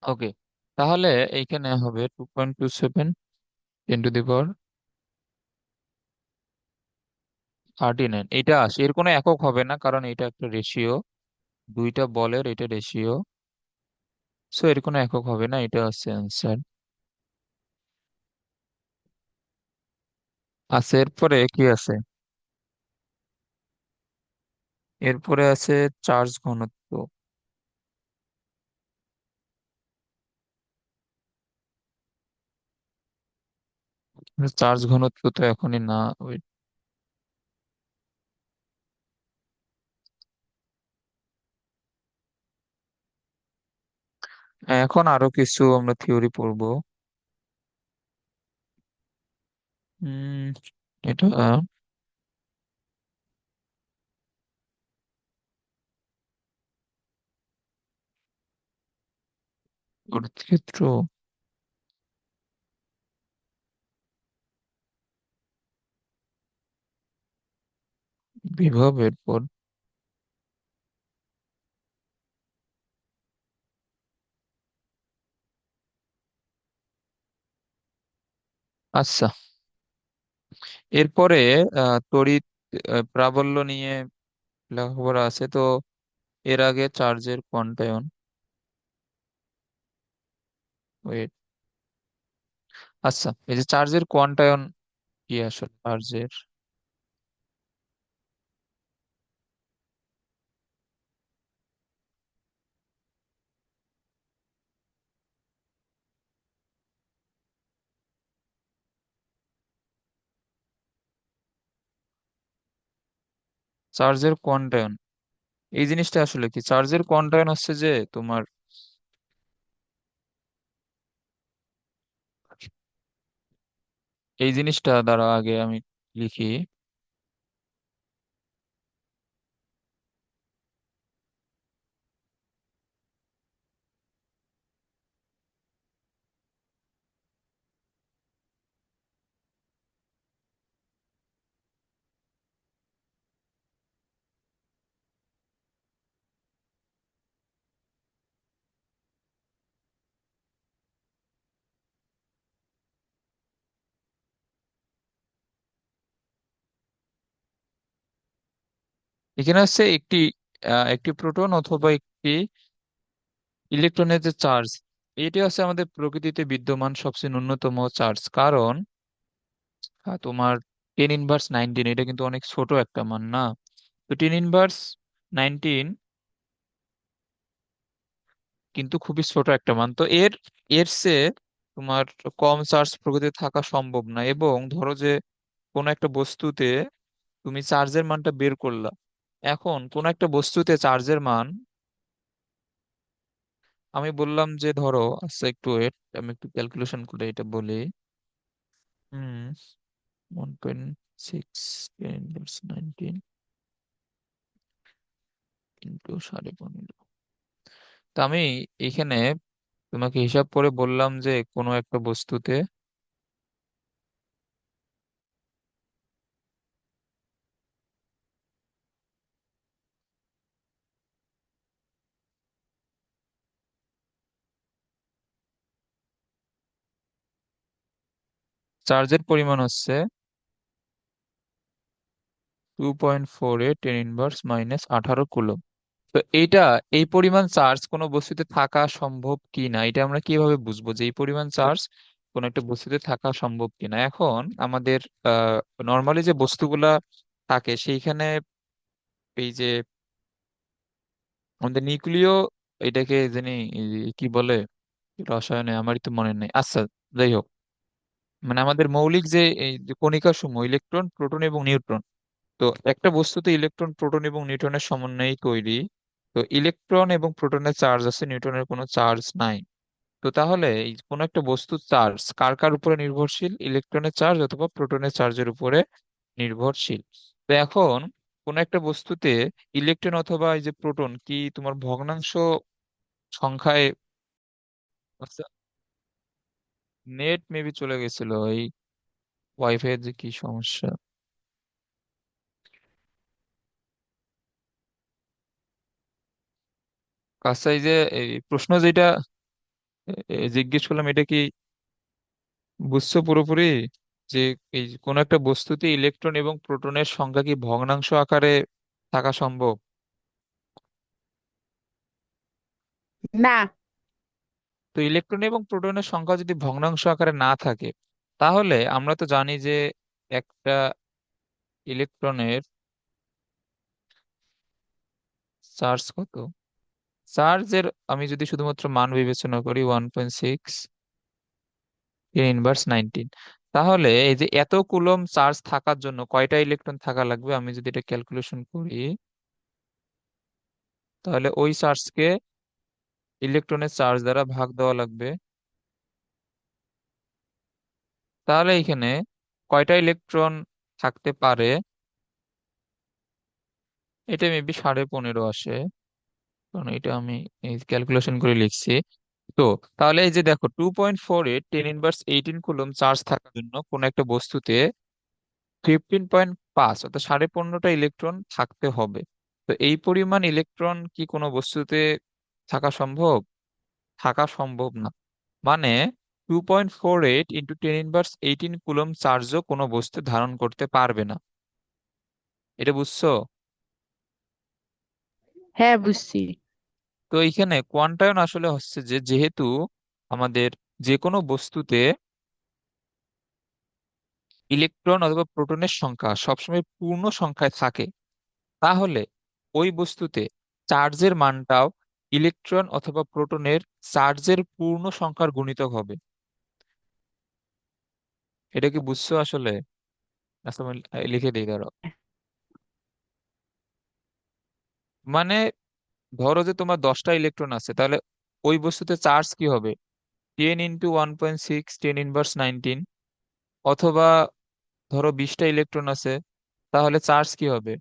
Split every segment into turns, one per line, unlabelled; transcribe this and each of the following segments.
ওকে, তাহলে এইখানে হবে 2.27 10 to the power 39, এটা আসে। এর কোনো একক হবে না কারণ এটা একটা রেশিও, দুইটা বলের এটা রেশিও। সো এর কোনো একক হবে না, এটা হচ্ছে অ্যান্সার। আচ্ছা, এরপরে কি আছে? এরপরে আছে চার্জ ঘনত্ব। চার্জ ঘনত্ব তো এখনই না। Wait, এখন আরো কিছু আমরা থিওরি পড়বো। উম এটা তড়িৎ ক্ষেত্র, বিভবের পর। আচ্ছা, এরপরে তড়িৎ প্রাবল্য নিয়ে লেখাপড়া আছে তো। এর আগে চার্জের কোয়ান্টায়ন। ওয়েট, আচ্ছা, এই যে চার্জের কোয়ান্টায়ন কি আসলে চার্জের? চার্জের কোয়ান্টায়ন, এই জিনিসটা আসলে কি? চার্জের কোয়ান্টায়ন হচ্ছে যে তোমার, এই জিনিসটা দ্বারা আগে আমি লিখি। এখানে হচ্ছে একটি একটি প্রোটন অথবা একটি ইলেকট্রনের যে চার্জ, এটি হচ্ছে আমাদের প্রকৃতিতে বিদ্যমান সবচেয়ে ন্যূনতম চার্জ। কারণ তোমার 10 ইনভার্স 19 এটা কিন্তু অনেক ছোট একটা মান না। তো 10 ইনভার্স 19 কিন্তু খুবই ছোট একটা মান। তো এর এর চেয়ে তোমার কম চার্জ প্রকৃতিতে থাকা সম্ভব না। এবং ধরো যে কোনো একটা বস্তুতে তুমি চার্জের মানটা বের করলা, এখন কোন একটা বস্তুতে চার্জের মান, আমি বললাম যে ধরো, আচ্ছা একটু ওয়েট, আমি একটু ক্যালকুলেশন করে এটা বলি। হুম, 1.6 10 ইনভার্স 19 ইন্টু 15.5। তা আমি এখানে তোমাকে হিসাব করে বললাম যে কোনো একটা বস্তুতে চার্জের পরিমাণ হচ্ছে 2.48 10 ইনভার্স -18 কুলম। তো এইটা, এই পরিমাণ চার্জ কোনো বস্তুতে থাকা সম্ভব কি না, এটা আমরা কিভাবে বুঝবো যে এই পরিমাণ চার্জ কোনো একটা বস্তুতে থাকা সম্ভব কিনা? এখন আমাদের নর্মালি যে বস্তুগুলা থাকে সেইখানে, এই যে আমাদের নিউক্লিয়, এটাকে জানি কি বলে রসায়নে, আমারই তো মনে নেই। আচ্ছা, যাই হোক, মানে আমাদের মৌলিক যে এই যে কণিকা সমূহ, ইলেকট্রন প্রোটন এবং নিউট্রন। তো একটা বস্তুতে ইলেকট্রন প্রোটন এবং নিউট্রনের সমন্বয়ে তৈরি। তো ইলেকট্রন এবং প্রোটনের চার্জ আছে, নিউট্রনের কোনো চার্জ নাই। তো তাহলে এই কোনো একটা বস্তুর চার্জ কার কার উপরে নির্ভরশীল? ইলেকট্রনের চার্জ অথবা প্রোটনের চার্জের উপরে নির্ভরশীল। তো এখন কোন একটা বস্তুতে ইলেকট্রন অথবা এই যে প্রোটন কি তোমার ভগ্নাংশ সংখ্যায়? আচ্ছা, নেট মেবি চলে গেছিল, এই ওয়াইফাই এর যে কি সমস্যা। আচ্ছা, এই যে এই প্রশ্ন যেটা জিজ্ঞেস করলাম, এটা কি বুঝছো পুরোপুরি? যে এই কোন একটা বস্তুতে ইলেকট্রন এবং প্রোটনের সংখ্যা কি ভগ্নাংশ আকারে থাকা সম্ভব?
না।
তো ইলেকট্রন এবং প্রোটনের সংখ্যা যদি ভগ্নাংশ আকারে না থাকে, তাহলে আমরা তো জানি যে একটা ইলেকট্রনের চার্জ কত। চার্জের আমি যদি শুধুমাত্র মান বিবেচনা করি 1.6 10^19, তাহলে এই যে এত কুলম চার্জ থাকার জন্য কয়টা ইলেকট্রন থাকা লাগবে, আমি যদি এটা ক্যালকুলেশন করি, তাহলে ওই চার্জকে ইলেকট্রনের চার্জ দ্বারা ভাগ দেওয়া লাগবে। তাহলে এখানে কয়টা ইলেকট্রন থাকতে পারে, এটা মেবি 15.5 আসে, কারণ এটা আমি ক্যালকুলেশন করে লিখছি। তো তাহলে এই যে দেখো, 2.48 10^18 কুলম চার্জ থাকার জন্য কোন একটা বস্তুতে 15.5 অর্থাৎ 15.5টা ইলেকট্রন থাকতে হবে। তো এই পরিমাণ ইলেকট্রন কি কোনো বস্তুতে থাকা সম্ভব? থাকা সম্ভব না। মানে 2.48 ইন্টু 10^18 কুলম চার্জও কোনো বস্তু ধারণ করতে পারবে না। এটা বুঝছো?
হ্যাঁ, বুঝছি।
তো এইখানে কোয়ান্টায়ন আসলে হচ্ছে যে, যেহেতু আমাদের যে কোনো বস্তুতে ইলেকট্রন অথবা প্রোটনের সংখ্যা সবসময় পূর্ণ সংখ্যায় থাকে, তাহলে ওই বস্তুতে চার্জের মানটাও ইলেকট্রন অথবা প্রোটনের চার্জের পূর্ণ সংখ্যার গুণিতক হবে। এটা কি বুঝছো আসলে? আচ্ছা, আমি লিখে দিই, ধরো। মানে ধরো যে তোমার 10টা ইলেকট্রন আছে, তাহলে ওই বস্তুতে চার্জ কি হবে? 10 × 1.6 10^19। অথবা ধরো 20টা ইলেকট্রন আছে, তাহলে চার্জ কি হবে?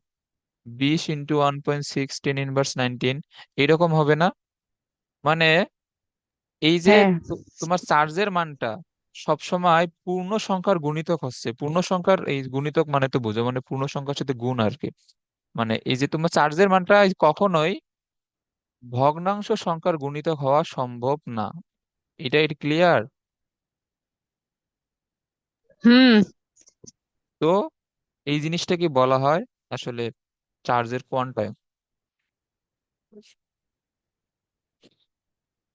20 × 1.6 10^19। এরকম হবে না? মানে এই যে
হ্যাঁ।
তোমার চার্জের মানটা সবসময় পূর্ণ সংখ্যার গুণিতক হচ্ছে। পূর্ণ সংখ্যার এই গুণিতক মানে তো বোঝো, মানে পূর্ণ সংখ্যার সাথে গুণ আর কি। মানে এই যে তোমার চার্জের মানটা কখনোই ভগ্নাংশ সংখ্যার গুণিতক হওয়া সম্ভব না। এটা ক্লিয়ার?
হুম।
তো এই জিনিসটাকে বলা হয় আসলে চার্জের কোয়ান্টাম।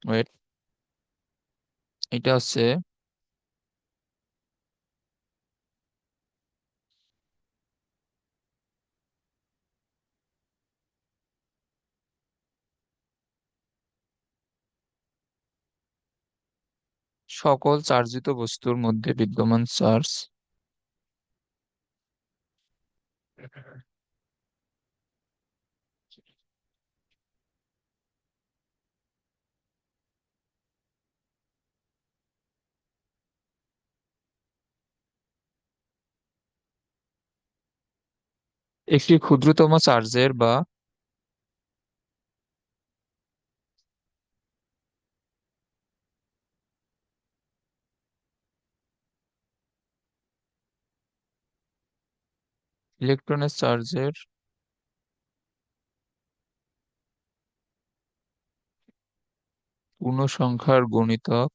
ওয়েট, এটা হচ্ছে সকল চার্জিত বস্তুর মধ্যে বিদ্যমান চার্জ। একটি ক্ষুদ্রতম চার্জের বা ইলেকট্রনের চার্জের পূর্ণ সংখ্যার গুণিতক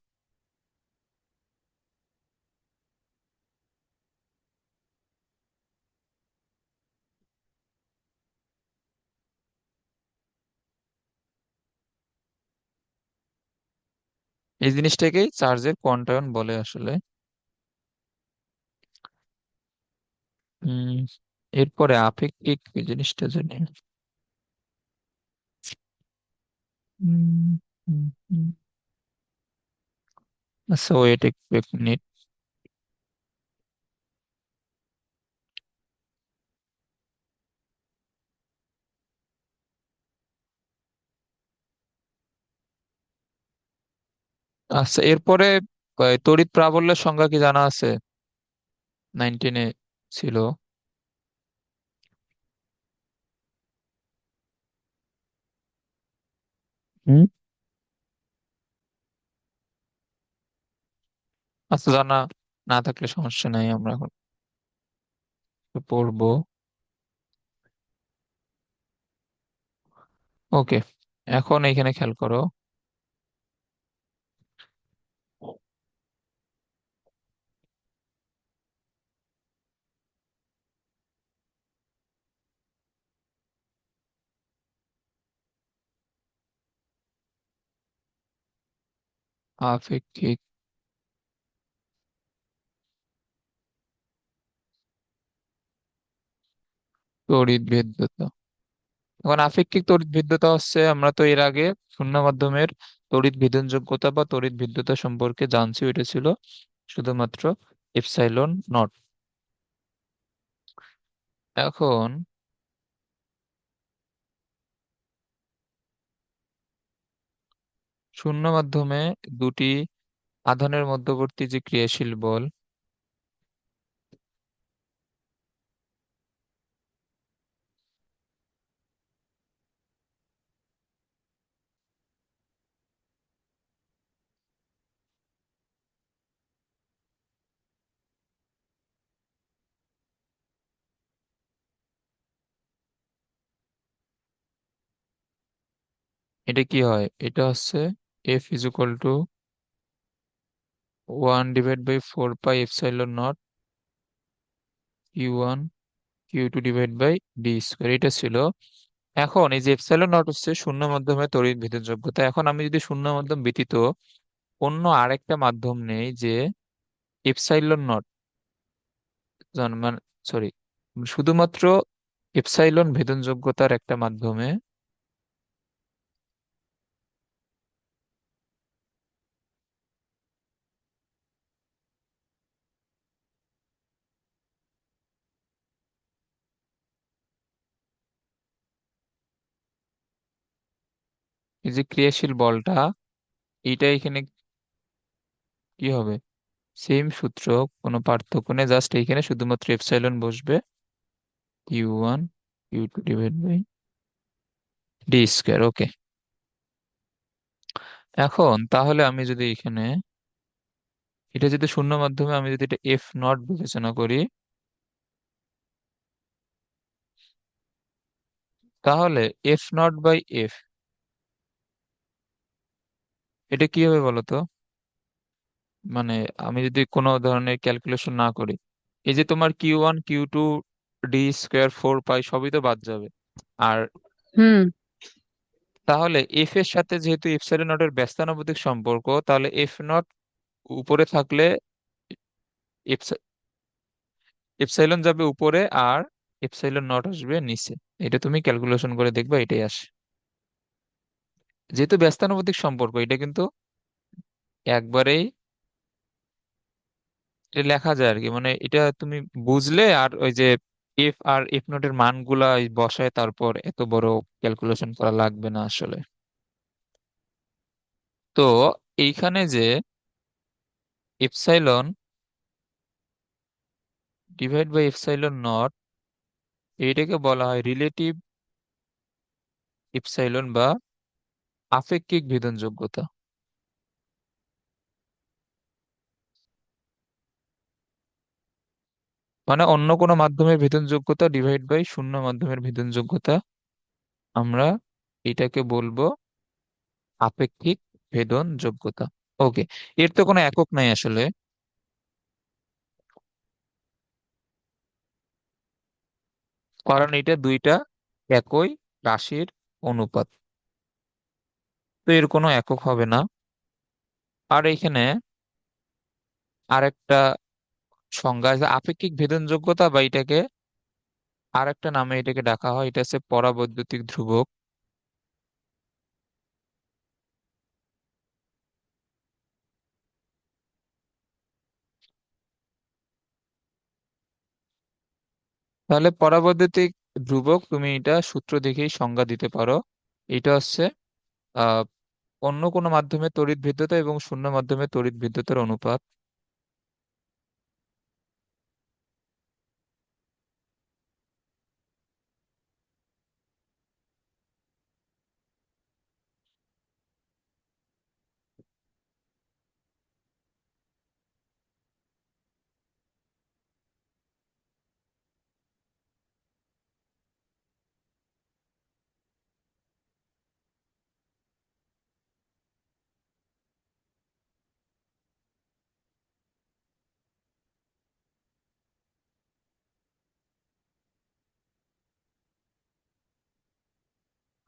এই জিনিসটাকেই চার্জের কোয়ান্টায়ন বলে আসলে। উম এরপরে আপেক্ষিক এই জিনিসটা জানি। উম, উম, উম। আচ্ছা, ওয়েট এক মিনিট। আচ্ছা, এরপরে তড়িৎ প্রাবল্যের সংজ্ঞা কি জানা আছে? 19-এ ছিল। হুম। আচ্ছা, জানা না থাকলে সমস্যা নাই, আমরা এখন পড়বো। ওকে, এখন এখানে খেয়াল করো, আপেক্ষিক তড়িৎ ভেদ্যতা। এখন আপেক্ষিক তড়িৎ ভেদ্যতা হচ্ছে, আমরা তো এর আগে শূন্য মাধ্যমের তড়িৎ ভেদনযোগ্যতা বা তড়িৎ ভেদ্যতা সম্পর্কে জানছি, এটা ছিল শুধুমাত্র এপসাইলন নট। এখন শূন্য মাধ্যমে দুটি আধানের মধ্যবর্তী যে ক্রিয়াশীল বল, এটা কি হয়, এটা হচ্ছে F is equal to 1/4 pi epsilon not Q1 Q2/d², এটা ছিল। এখন এই যে এপসাইলন নট হচ্ছে শূন্য মাধ্যমে তড়িৎ ভেদনযোগ্যতা। এখন আমি যদি শূন্য মাধ্যম ব্যতীত অন্য আরেকটা মাধ্যম নেই যে এপসাইলন নট, মানে সরি, শুধুমাত্র এপসাইলন ভেদনযোগ্যতার একটা মাধ্যমে এই যে ক্রিয়াশীল বলটা, এইটা এখানে কি হবে, সেম সূত্র, কোনো পার্থক্য নেই, জাস্ট এইখানে শুধুমাত্র এপসাইলন বসবে, Q1 Q2/d²। ওকে। এখন তাহলে আমি যদি এখানে এটা যদি শূন্য মাধ্যমে, আমি যদি এটা এফ নট বিবেচনা করি, তাহলে F0/F এটা কি হবে বলো তো? মানে আমি যদি কোনো ধরনের ক্যালকুলেশন না করি, এই যে তোমার Q1 Q2 d², 4 পাই সবই তো বাদ যাবে। আর
হুম।
তাহলে এফ এর সাথে যেহেতু এপসাইলন নটের ব্যস্তানুপাতিক সম্পর্ক, তাহলে এফ নট উপরে থাকলে এপসাইলন যাবে উপরে, আর এপসাইলন নট আসবে নিচে। এটা তুমি ক্যালকুলেশন করে দেখবে, এটাই আসে। যেহেতু ব্যস্তানুপাতিক সম্পর্ক, এটা কিন্তু একবারেই এটা লেখা যায় আর কি, মানে এটা তুমি বুঝলে, আর ওই যে এফ আর এফ নোটের মানগুলা এই বসায় তারপর এত বড় ক্যালকুলেশন করা লাগবে না আসলে। তো এইখানে যে epsilon divide by epsilon naught, এইটাকে বলা হয় রিলেটিভ এপসাইলন বা আপেক্ষিক ভেদনযোগ্যতা। মানে অন্য কোনো মাধ্যমের ভেদনযোগ্যতা ডিভাইড বাই শূন্য মাধ্যমের ভেদনযোগ্যতা, আমরা এটাকে বলবো আপেক্ষিক ভেদনযোগ্যতা। ওকে। এর তো কোনো একক নাই আসলে, কারণ এটা দুইটা একই রাশির অনুপাত, তো এর কোনো একক হবে না। আর এখানে আরেকটা সংজ্ঞা আছে আপেক্ষিক ভেদনযোগ্যতা, বা এটাকে আরেকটা নামে এটাকে ডাকা হয়, এটা হচ্ছে পরাবৈদ্যুতিক ধ্রুবক। তাহলে পরাবৈদ্যুতিক ধ্রুবক তুমি এটা সূত্র দেখেই সংজ্ঞা দিতে পারো। এটা হচ্ছে আহ অন্য কোনো মাধ্যমে তড়িৎ ভেদ্যতা এবং শূন্য মাধ্যমে তড়িৎ ভেদ্যতার অনুপাত।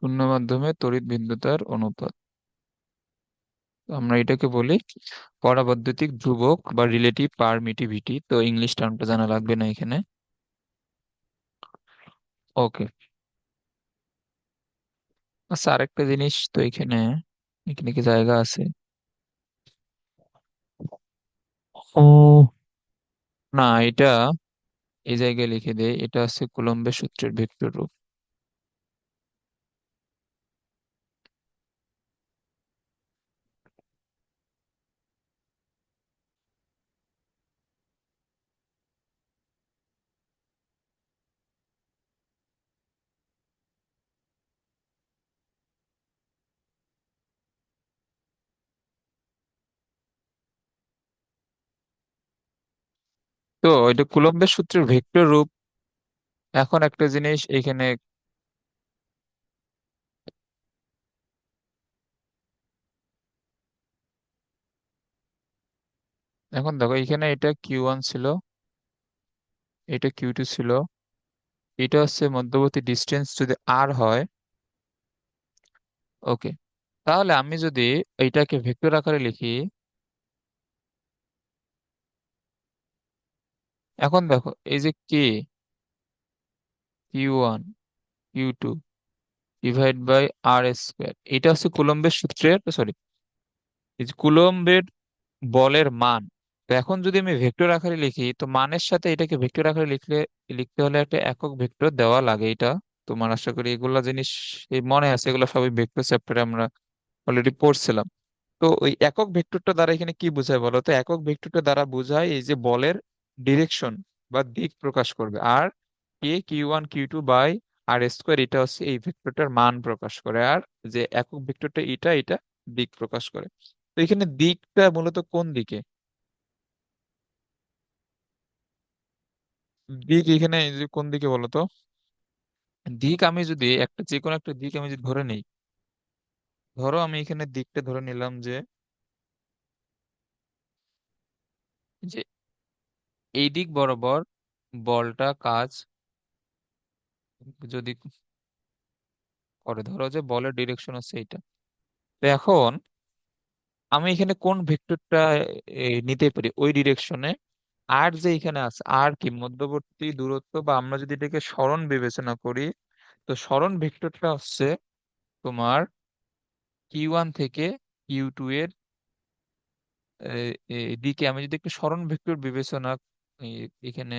শূন্য মাধ্যমে তড়িৎ বিদ্যুতার অনুপাত। তো আমরা এটাকে বলি পরাবৈদ্যুতিক ধ্রুবক বা রিলেটিভ পারমিটিভিটি। তো ইংলিশ টার্মটা জানা লাগবে না এখানে। ওকে। আচ্ছা, আরেকটা জিনিস তো এখানে, এখানে কি জায়গা আছে? ও, না, এটা এই জায়গায় লিখে দেয়, এটা আছে কুলম্বের সূত্রের ভেক্টর রূপ। তো এটা কুলম্বের সূত্রের ভেক্টর রূপ। এখন একটা জিনিস এখানে, এখন দেখো এখানে এটা কিউ 1 ছিল, এটা কিউ 2 ছিল, এটা হচ্ছে মধ্যবর্তী ডিস্টেন্স যদি আর হয়। ওকে, তাহলে আমি যদি এইটাকে ভেক্টর আকারে লিখি, এখন দেখো এই যে Q 1 Q 2 divide by R square, এটা হচ্ছে কুলম্বের সূত্রের, সরি, এই যে কুলম্বের বলের মান। তো এখন যদি আমি ভেক্টর আকারে লিখি, তো মানের সাথে এটাকে ভেক্টর আকারে লিখতে হলে একটা একক ভেক্টর দেওয়া লাগে। এটা তোমার আশা করি এগুলা জিনিস এই মনে আছে, এগুলো সবই ভেক্টর চ্যাপ্টারে আমরা অলরেডি পড়ছিলাম। তো ওই একক ভেক্টরটা দ্বারা এখানে কি বোঝায় বলো তো? একক ভেক্টরটা দ্বারা বোঝায় এই যে বলের ডিরেকশন বা দিক প্রকাশ করবে। আর Q 1 Q 2 by R square, এটা হচ্ছে এই ভেক্টরটার মান প্রকাশ করে। আর যে একক ভেক্টরটা এটা এটা দিক প্রকাশ করে। তো এখানে দিকটা মূলত কোন দিকে? দিক এখানে এই যে কোন দিকে বলো তো? দিক আমি যদি একটা যে কোনো একটা দিক আমি যদি ধরে নিই, ধরো আমি এখানে দিকটা ধরে নিলাম যে যে এই দিক বরাবর বলটা কাজ যদি করে, ধরো যে বলের ডিরেকশন হচ্ছে এইটা। তো এখন আমি এখানে কোন ভেক্টরটা নিতে পারি ওই ডিরেকশনে? আর যে এখানে আছে আর কি মধ্যবর্তী দূরত্ব, বা আমরা যদি এটাকে সরণ বিবেচনা করি, তো সরণ ভেক্টরটা হচ্ছে তোমার কিউ 1 থেকে কিউ 2 এর দিকে। আমি যদি একটা সরণ ভেক্টর বিবেচনা এখানে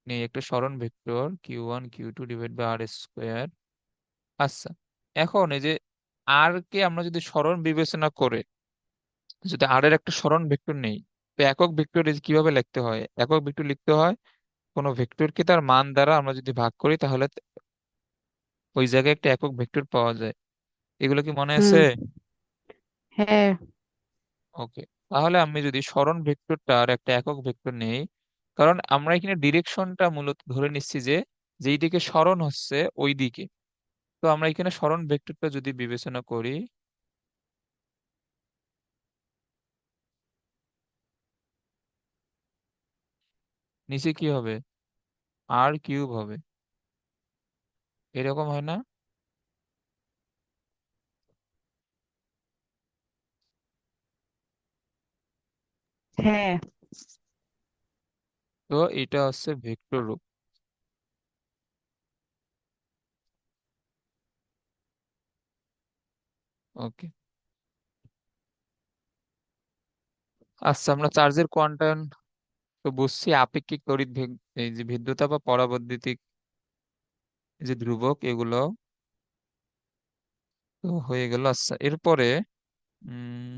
নেই, একটা সরণ vector Q 1 Q 2 divide by R square. আচ্ছা, এখন এই যে আর কে আমরা যদি সরণ বিবেচনা করে যদি আর এর একটা সরণ ভেক্টর নেই, তো একক ভেক্টর কিভাবে লিখতে হয়? একক ভেক্টর লিখতে হয় কোনো ভেক্টরকে তার মান দ্বারা আমরা যদি ভাগ করি, তাহলে ওই জায়গায় একটা একক ভেক্টর পাওয়া যায়। এগুলো কি মনে আছে?
হুম। হ্যাঁ।
ওকে, তাহলে আমি যদি সরণ ভেক্টরটা আর একটা একক ভেক্টর নেই, কারণ আমরা এখানে ডিরেকশনটা মূলত ধরে নিচ্ছি যে যেই দিকে সরণ হচ্ছে ওই দিকে। তো আমরা এখানে সরণ ভেক্টরটা যদি বিবেচনা করি, নিচে কি হবে? আর কিউব হবে, এরকম হয় না?
হ্যাঁ।
তো এটা হচ্ছে ভেক্টর রূপ। ওকে। আচ্ছা, আমরা চার্জের কোয়ান্টাম তো বুঝছি, আপেক্ষিক তড়িৎ এই যে ভিদ্যুতা বা পরাবৈদ্যুতিক যে ধ্রুবক, এগুলো তো হয়ে গেল। আচ্ছা, এরপরে উম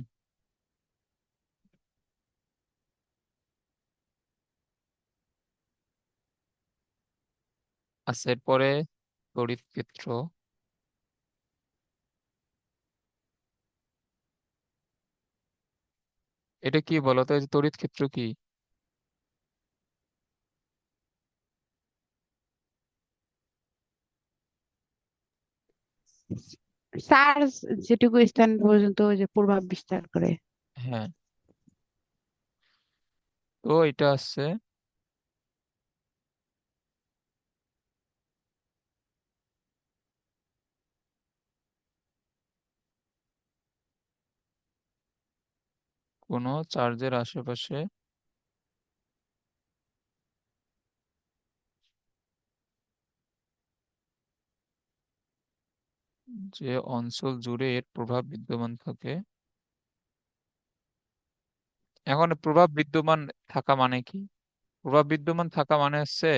আচ্ছা, এরপরে তড়িৎ ক্ষেত্র। এটা কি বলতো? এই যে তড়িৎ ক্ষেত্র কি?
চার্জ যেটুকু স্থান পর্যন্ত ওই যে প্রভাব বিস্তার করে।
হ্যাঁ, তো এটা আছে কোনো চার্জের আশেপাশে যে অঞ্চল জুড়ে এর প্রভাব বিদ্যমান থাকে। এখন প্রভাব বিদ্যমান থাকা মানে কি? প্রভাব বিদ্যমান থাকা মানে হচ্ছে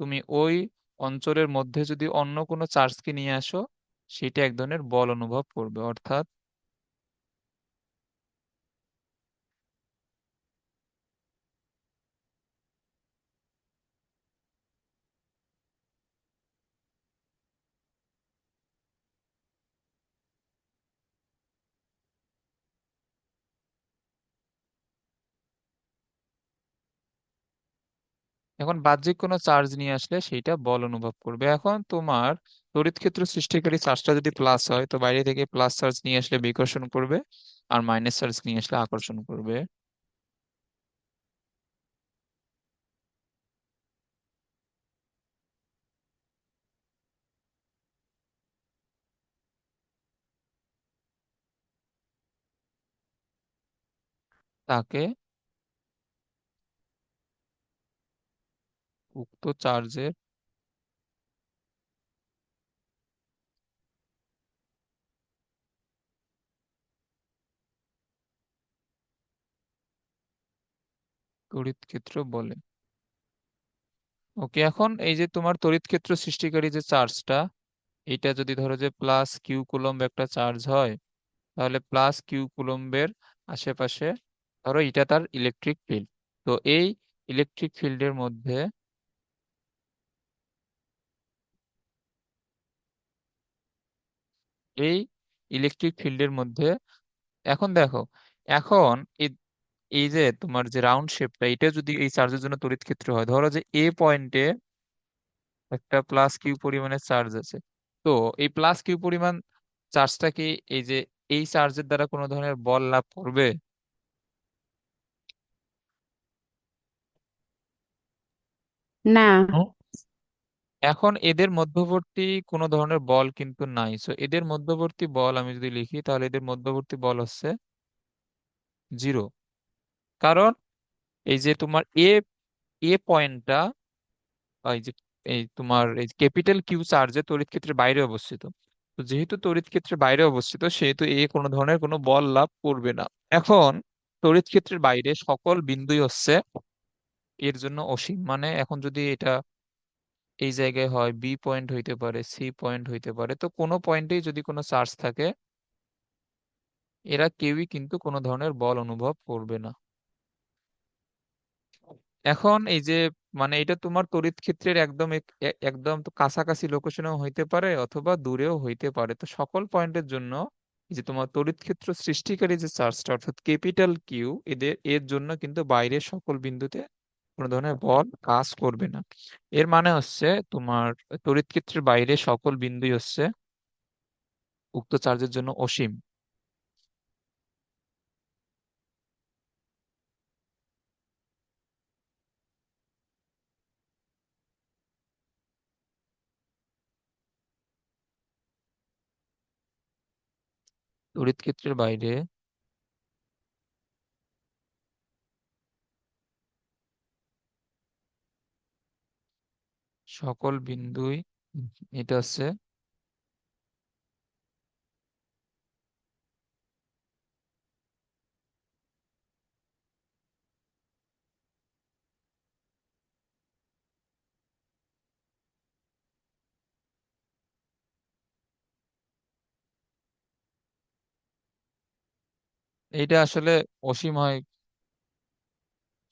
তুমি ওই অঞ্চলের মধ্যে যদি অন্য কোনো চার্জকে নিয়ে আসো, সেটা এক ধরনের বল অনুভব করবে। অর্থাৎ এখন বাহ্যিক কোনো চার্জ নিয়ে আসলে সেইটা বল অনুভব করবে। এখন তোমার তড়িৎ ক্ষেত্র সৃষ্টিকারী চার্জটা যদি প্লাস হয়, তো বাইরে থেকে প্লাস চার্জ নিয়ে আসলে বিকর্ষণ করবে, আর মাইনাস চার্জ নিয়ে আসলে আকর্ষণ করবে। তাকে উক্ত চার্জের তড়িৎ ক্ষেত্র বলে। ওকে, এখন এই যে তোমার তড়িৎ ক্ষেত্র সৃষ্টিকারী যে চার্জটা, এটা যদি ধরো যে প্লাস কিউ কুলম্ব একটা চার্জ হয়, তাহলে প্লাস কিউ কুলম্বের আশেপাশে ধরো এটা তার ইলেকট্রিক ফিল্ড। তো এই ইলেকট্রিক ফিল্ডের মধ্যে, এই ইলেকট্রিক ফিল্ডের মধ্যে এখন দেখো, এখন এই এই যে তোমার যে রাউন্ড শেপটা, এটা যদি এই চার্জের জন্য তড়িৎ ক্ষেত্র হয়, ধরো যে এ পয়েন্টে একটা প্লাস কিউ পরিমাণের চার্জ আছে। তো এই প্লাস কিউ পরিমাণ চার্জটা কি এই যে এই চার্জের দ্বারা কোনো ধরনের বল লাভ করবে?
না।
হুম। এখন এদের মধ্যবর্তী কোনো ধরনের বল কিন্তু নাই। সো এদের মধ্যবর্তী বল আমি যদি লিখি, তাহলে এদের মধ্যবর্তী বল হচ্ছে জিরো। কারণ এই যে তোমার এ এ পয়েন্টটা, এই যে এই তোমার এই ক্যাপিটাল কিউ চার্জে তড়িৎ ক্ষেত্রের বাইরে অবস্থিত। তো যেহেতু তড়িৎ ক্ষেত্রের বাইরে অবস্থিত, সেহেতু এ কোনো ধরনের কোনো বল লাভ করবে না। এখন তড়িৎ ক্ষেত্রের বাইরে সকল বিন্দুই হচ্ছে এর জন্য অসীম। মানে এখন যদি এটা এই জায়গায় হয়, বি পয়েন্ট হইতে পারে, সি পয়েন্ট হইতে পারে, তো কোনো পয়েন্টেই যদি কোনো চার্জ থাকে, এরা কেউই কিন্তু কোনো ধরনের বল অনুভব করবে না। এখন এই যে মানে এটা তোমার তড়িৎ ক্ষেত্রের একদম একদম তো কাছাকাছি লোকেশনেও হইতে পারে, অথবা দূরেও হইতে পারে। তো সকল পয়েন্টের জন্য এই যে তোমার তড়িৎ ক্ষেত্র সৃষ্টিকারী যে চার্জটা অর্থাৎ ক্যাপিটাল কিউ, এর জন্য কিন্তু বাইরের সকল বিন্দুতে কোনো ধরনের বল কাজ করবে না। এর মানে হচ্ছে তোমার তড়িৎ ক্ষেত্রের বাইরে সকল বিন্দুই হচ্ছে উক্ত চার্জের জন্য অসীম। তড়িৎ ক্ষেত্রের বাইরে সকল বিন্দুই, এটা হচ্ছে, এইটা আসলে অসীম হয়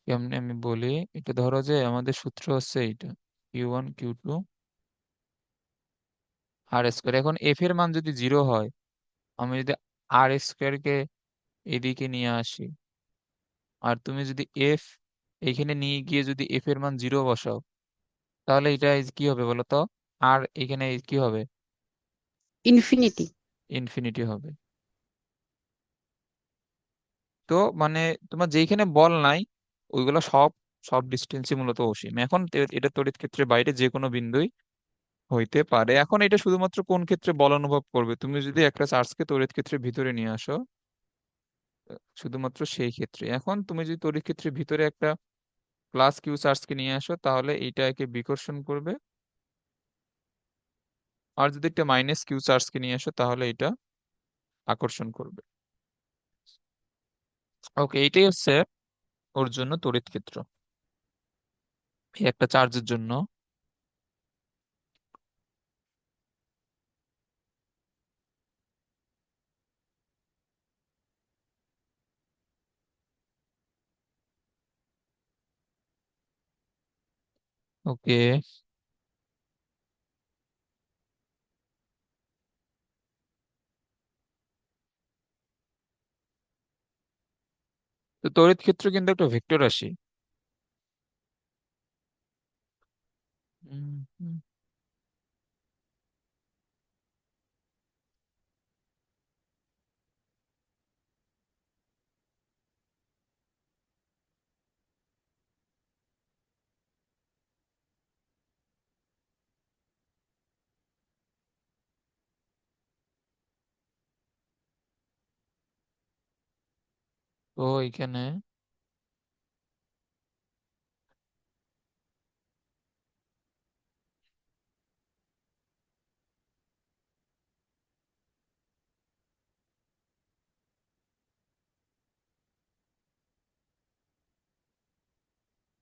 কেমনে আমি বলি। এটা ধরো যে আমাদের সূত্র হচ্ছে এইটা, Q1 Q2 আর স্কোয়ার। এখন এফ এর মান যদি জিরো হয়, আমি যদি আর স্কোয়ার কে এদিকে নিয়ে আসি, আর তুমি যদি এফ এখানে নিয়ে গিয়ে যদি এফ এর মান জিরো বসাও, তাহলে এটা কি হবে বলো তো? আর এখানে কি হবে?
ইনফিনিটি।
ইনফিনিটি হবে। তো মানে তোমার যেইখানে বল নাই, ওইগুলো সব সব ডিস্টেন্সই মূলত অসীম। এখন এটা তড়িৎ ক্ষেত্রের বাইরে যে কোনো বিন্দুই হইতে পারে। এখন এটা শুধুমাত্র কোন ক্ষেত্রে বল অনুভব করবে, তুমি যদি একটা চার্জকে তড়িৎ ক্ষেত্রের ভিতরে নিয়ে আসো, শুধুমাত্র সেই ক্ষেত্রে। এখন তুমি যদি তড়িৎ ক্ষেত্রের ভিতরে একটা প্লাস কিউ চার্জকে নিয়ে আসো, তাহলে এইটা একে বিকর্ষণ করবে। আর যদি একটা মাইনাস কিউ চার্জকে নিয়ে আসো, তাহলে এটা আকর্ষণ করবে। ওকে, এইটাই হচ্ছে ওর জন্য তড়িৎ ক্ষেত্র, এই একটা চার্জের জন্য। ওকে, তো তড়িৎ ক্ষেত্র কিন্তু একটা ভেক্টর রাশি। হুম, হুম। তো এখানে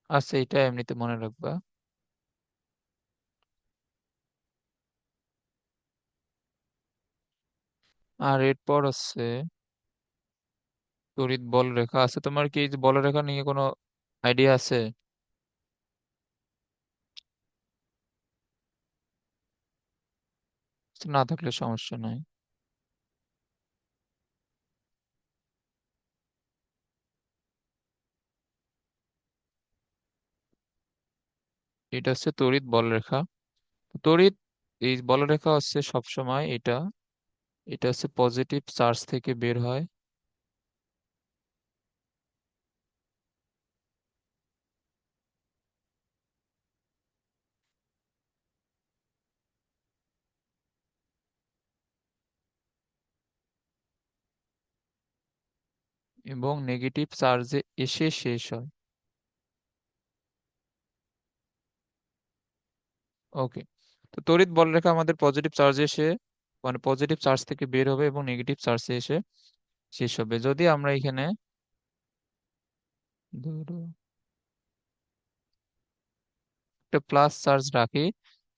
আচ্ছা, এটা এমনিতে মনে রাখবা। আর এরপর হচ্ছে তড়িৎ বল রেখা আছে। তোমার কি এই যে বল রেখা নিয়ে কোনো আইডিয়া আছে? না থাকলে সমস্যা নাই। এটা হচ্ছে তড়িৎ বলরেখা। তড়িৎ এই বলরেখা হচ্ছে সবসময় এটা, এটা হচ্ছে পজিটিভ চার্জ থেকে বের হয় এবং নেগেটিভ চার্জে এসে শেষ হয়। ওকে, তো তড়িৎ বলরেখা আমাদের পজিটিভ চার্জে এসে, মানে পজিটিভ চার্জ থেকে বের হবে এবং নেগেটিভ চার্জে এসে শেষ হবে। যদি আমরা এখানে ধরো একটা প্লাস চার্জ রাখি,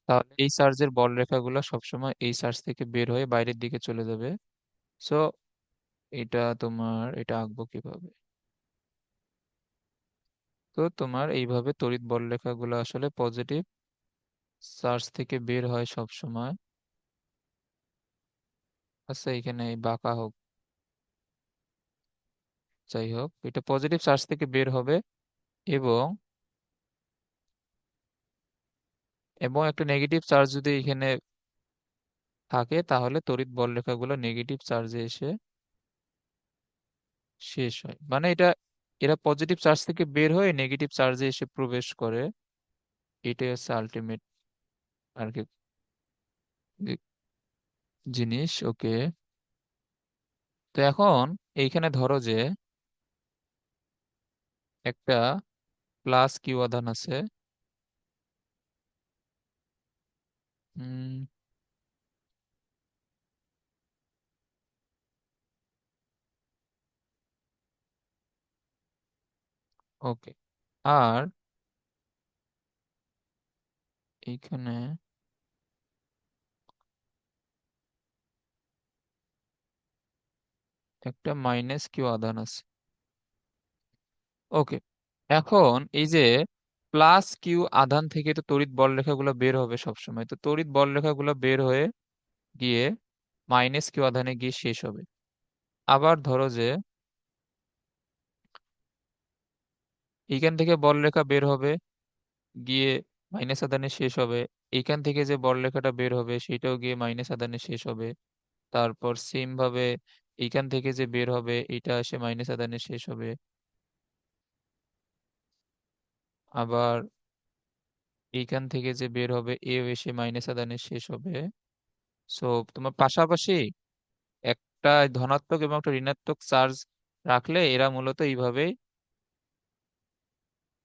তাহলে এই চার্জের বল রেখাগুলো সবসময় এই চার্জ থেকে বের হয়ে বাইরের দিকে চলে যাবে। সো এটা তোমার, এটা আঁকবো কিভাবে? তো তোমার এইভাবে তড়িৎ বলরেখাগুলো আসলে পজিটিভ চার্জ থেকে বের হয় সব সময়। আচ্ছা, এখানে এই বাঁকা হোক, যাই হোক, এটা পজিটিভ চার্জ থেকে বের হবে এবং এবং একটা নেগেটিভ চার্জ যদি এখানে থাকে, তাহলে তড়িৎ বলরেখাগুলো নেগেটিভ চার্জে এসে শেষ হয়। মানে এটা, এরা পজিটিভ চার্জ থেকে বের হয়ে নেগেটিভ চার্জে এসে প্রবেশ করে। এটাই হচ্ছে আলটিমেট আর কি জিনিস। ওকে, তো এখন এইখানে ধরো যে একটা প্লাস কিউ আধান আছে। হুম, ওকে, আর এইখানে একটা মাইনাস কিউ আধান আছে। ওকে, এখন এই যে প্লাস কিউ আধান থেকে তো তড়িৎ বলরেখাগুলো বের হবে সবসময়, তো তড়িৎ বলরেখাগুলো বের হয়ে গিয়ে মাইনাস কিউ আধানে গিয়ে শেষ হবে। আবার ধরো যে এইখান থেকে বলরেখা বের হবে, গিয়ে মাইনাস আধানে শেষ হবে। এইখান থেকে যে বলরেখাটা বের হবে সেটাও গিয়ে মাইনাস আধানে শেষ হবে। তারপর সেম ভাবে এইখান থেকে যে বের হবে এটা এসে মাইনাস আধানে শেষ হবে। আবার এইখান থেকে যে বের হবে এও এসে মাইনাস আধানে শেষ হবে। সো তোমার পাশাপাশি একটা ধনাত্মক এবং একটা ঋণাত্মক চার্জ রাখলে এরা মূলত এইভাবেই,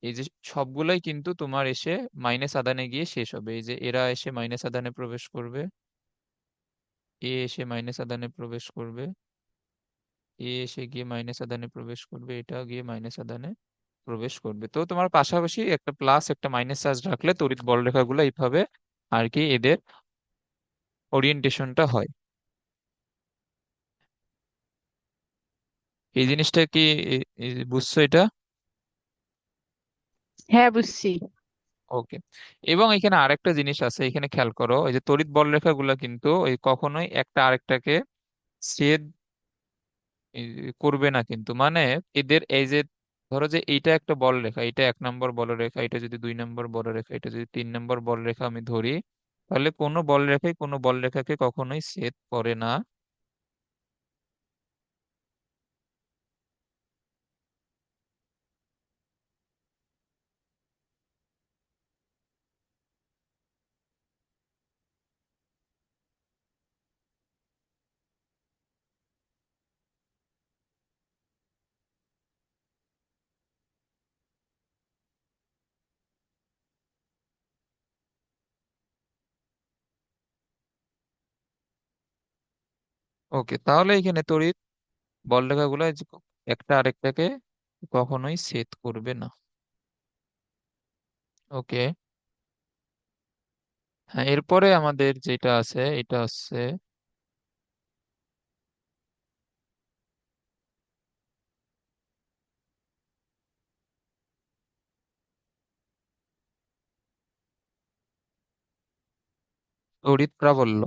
এই যে সবগুলাই কিন্তু তোমার এসে মাইনাস আদানে গিয়ে শেষ হবে। এই যে এরা এসে মাইনাস আদানে প্রবেশ করবে, এ এসে মাইনাস আদানে প্রবেশ করবে, এ এসে গিয়ে মাইনাস আদানে প্রবেশ করবে, এটা গিয়ে মাইনাস আদানে প্রবেশ করবে। তো তোমার পাশাপাশি একটা প্লাস একটা মাইনাস চার্জ রাখলে তড়িৎ বলরেখাগুলো এইভাবে আর কি এদের ওরিয়েন্টেশনটা হয়। এই জিনিসটা কি বুঝছো এটা?
হ্যাঁ, বুঝছি।
ওকে। এবং এখানে আরেকটা জিনিস আছে, এখানে খেয়াল করো, এই যে তড়িৎ বলরেখাগুলো কিন্তু এই কখনোই একটা আরেকটাকে ছেদ ই, করবে না কিন্তু, মানে এদের এই যে ধরো যে এইটা একটা বলরেখা, এটা 1 নম্বর বলরেখা, এটা যদি 2 নম্বর বলরেখা, এটা যদি 3 নম্বর বলরেখা আমি ধরি, তাহলে কোনো বলরেখাই কোনো বলরেখাকে কখনোই ছেদ করে না। ওকে, তাহলে এখানে তড়িৎ বলরেখাগুলো এই যে একটা আরেকটাকে কখনোই ছেদ করবে না। ওকে। হ্যাঁ, এরপরে আমাদের যেটা আছে এটা হচ্ছে তড়িৎ প্রাবল্য।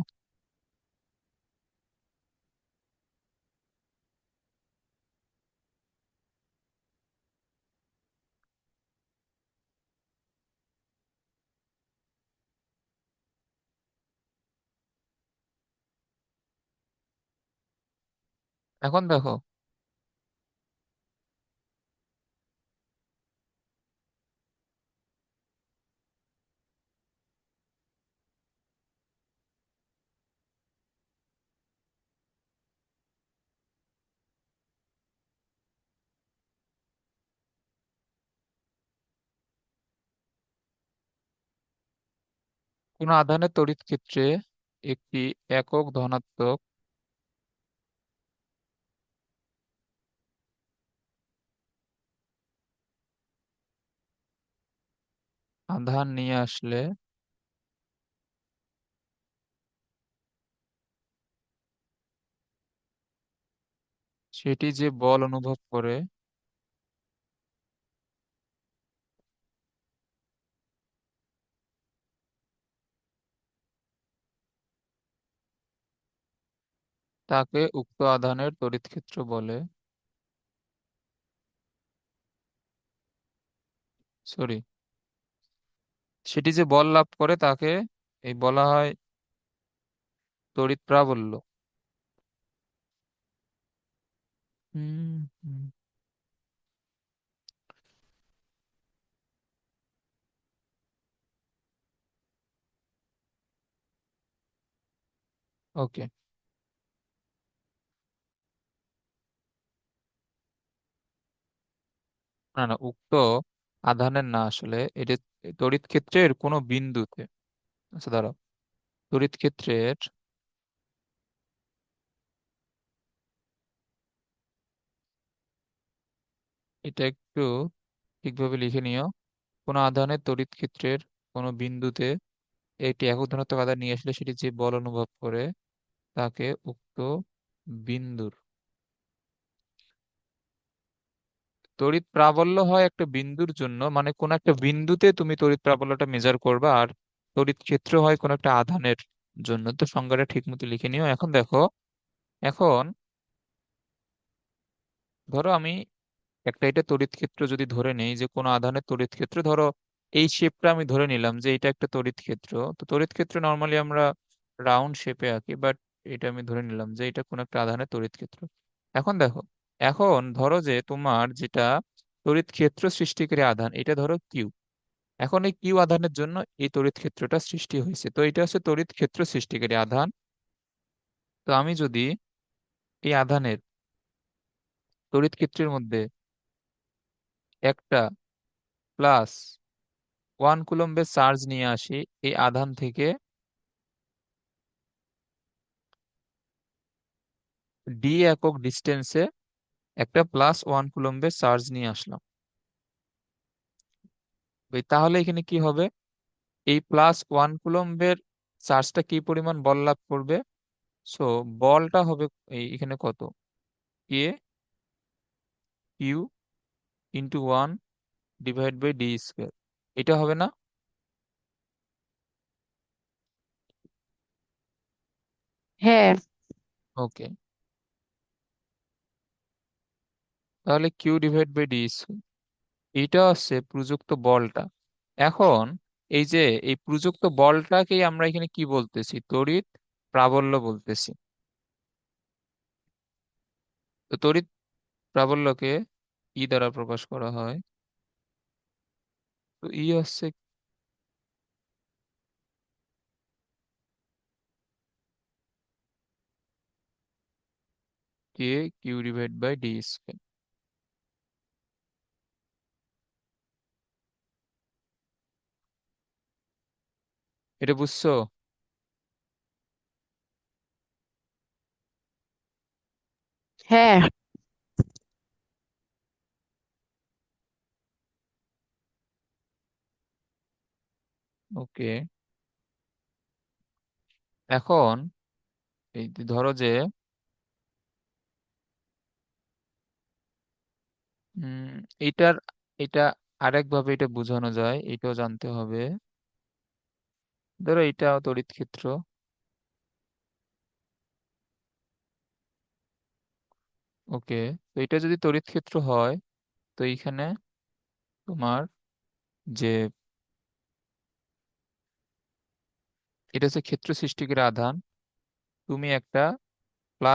এখন দেখো, কোন আধানের তড়িৎ ক্ষেত্রে একটি একক ধনাত্মক আধান নিয়ে আসলে সেটি যে বল অনুভব করে তাকে উক্ত আধানের তড়িৎ ক্ষেত্র বলে। সরি, সেটি যে বল লাভ করে তাকে এই বলা হয় তড়িৎ প্রাবল্য। হুম হুম। ওকে। না না, উক্ত আধানের না, আসলে এটা তড়িৎ ক্ষেত্রের কোনো বিন্দুতে, আচ্ছা দাঁড়াও, তড়িৎ ক্ষেত্রের, এটা একটু ঠিকভাবে লিখে নিও। কোনো আধানের তড়িৎ ক্ষেত্রের কোনো বিন্দুতে একটি একক ধনাত্মক আধান নিয়ে আসলে সেটি যে বল অনুভব করে তাকে উক্ত বিন্দুর তড়িৎ প্রাবল্য হয় একটা বিন্দুর জন্য, মানে কোন একটা বিন্দুতে তুমি তড়িৎ প্রাবল্যটা মেজার করবা, আর তড়িৎ ক্ষেত্র হয় কোন একটা আধানের জন্য। তো সংজ্ঞাটা ঠিক মতো লিখে নিও। এখন দেখো, এখন ধরো আমি একটা এটা তড়িৎ ক্ষেত্র যদি ধরে নেই, যে কোনো আধানের তড়িৎ ক্ষেত্র ধরো এই শেপটা আমি ধরে নিলাম যে এটা একটা তড়িৎ ক্ষেত্র। তো তড়িৎ ক্ষেত্র নর্মালি আমরা রাউন্ড শেপে আঁকি, বাট এটা আমি ধরে নিলাম যে এটা কোনো একটা আধানের তড়িৎ ক্ষেত্র। এখন দেখো, এখন ধরো যে তোমার যেটা তড়িৎ ক্ষেত্র সৃষ্টিকারী আধান, এটা ধরো কিউ। এখন এই কিউ আধানের জন্য এই তড়িৎ ক্ষেত্রটা সৃষ্টি হয়েছে, তো এটা হচ্ছে তড়িৎ ক্ষেত্র সৃষ্টিকারী আধান। তো আমি যদি এই আধানের তড়িৎ ক্ষেত্রের মধ্যে একটা প্লাস 1 কুলম্বের চার্জ নিয়ে আসি এই আধান থেকে ডি একক ডিস্টেন্সে একটা +1 কুলম্বের চার্জ নিয়ে আসলাম। তাহলে এখানে কি হবে? এই +1 কুলম্বের চার্জটা কি পরিমাণ বল লাভ করবে? সো বলটা হবে এখানে কত? কে কিউ ইন্টু 1/d²। এটা হবে না?
হ্যাঁ।
ওকে, তাহলে q/d²। এইটা হচ্ছে প্রযুক্ত বলটা। এখন এই যে এই প্রযুক্ত বলটাকেই আমরা এখানে কি বলতেছি? তড়িৎ প্রাবল্য বলতেছি। তো তড়িৎ প্রাবল্যকে ই দ্বারা প্রকাশ করা হয়। তো ই হচ্ছে কে q/d²। এটা বুঝছো?
হ্যাঁ।
ওকে, এখন এই যে ধরো যে উম এটার এটা আরেক ভাবে এটা বোঝানো যায়, এটাও জানতে হবে। ধরো এটা তড়িৎ ক্ষেত্র। ওকে, তো এটা যদি তড়িৎ ক্ষেত্র হয়, তো এইখানে তোমার যে এটা হচ্ছে ক্ষেত্র সৃষ্টিকারী আধান, তুমি একটা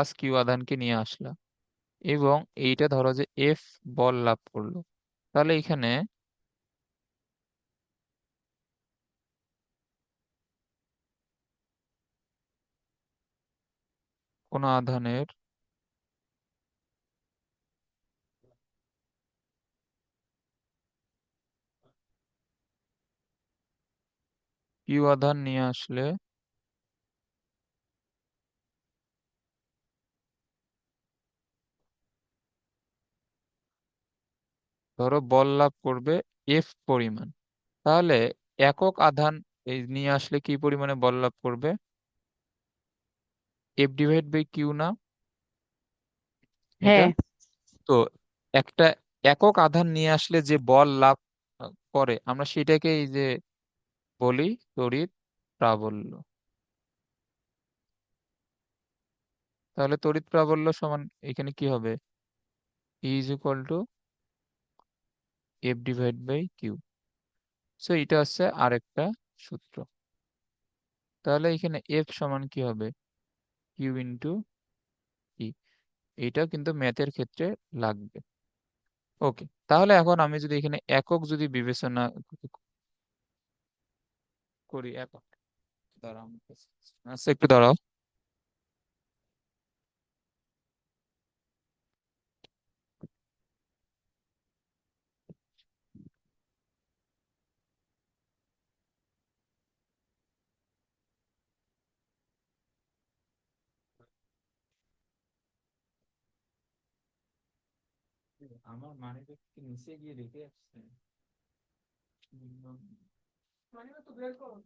+q আধানকে নিয়ে আসলা এবং এইটা ধরো যে এফ বল লাভ করলো। তাহলে এখানে কোন আধানের কিউ আধান নিয়ে আসলে ধরো বল লাভ করবে এফ পরিমাণ। তাহলে একক আধান এই নিয়ে আসলে কি পরিমাণে বল লাভ করবে? F/Q না এটা?
হ্যাঁ।
তো একটা একক আধান নিয়ে আসলে যে বল লাভ করে আমরা সেটাকে এই যে বলি তড়িৎ প্রাবল্য। তাহলে তড়িৎ প্রাবল্য সমান এখানে কি হবে? E = F/Q। সো এটা হচ্ছে আরেকটা সূত্র। তাহলে এখানে F সমান কি হবে? Q × E। এইটাও কিন্তু ম্যাথের ক্ষেত্রে লাগবে। ওকে, তাহলে এখন আমি যদি এখানে একক যদি বিবেচনা করি, একক, দাঁড়াও আচ্ছা একটু দাঁড়াও। আমার মানি ব্যাগ কি নিচে গিয়ে রেখে আসছে? মানি ব্যাগ তো বের করো।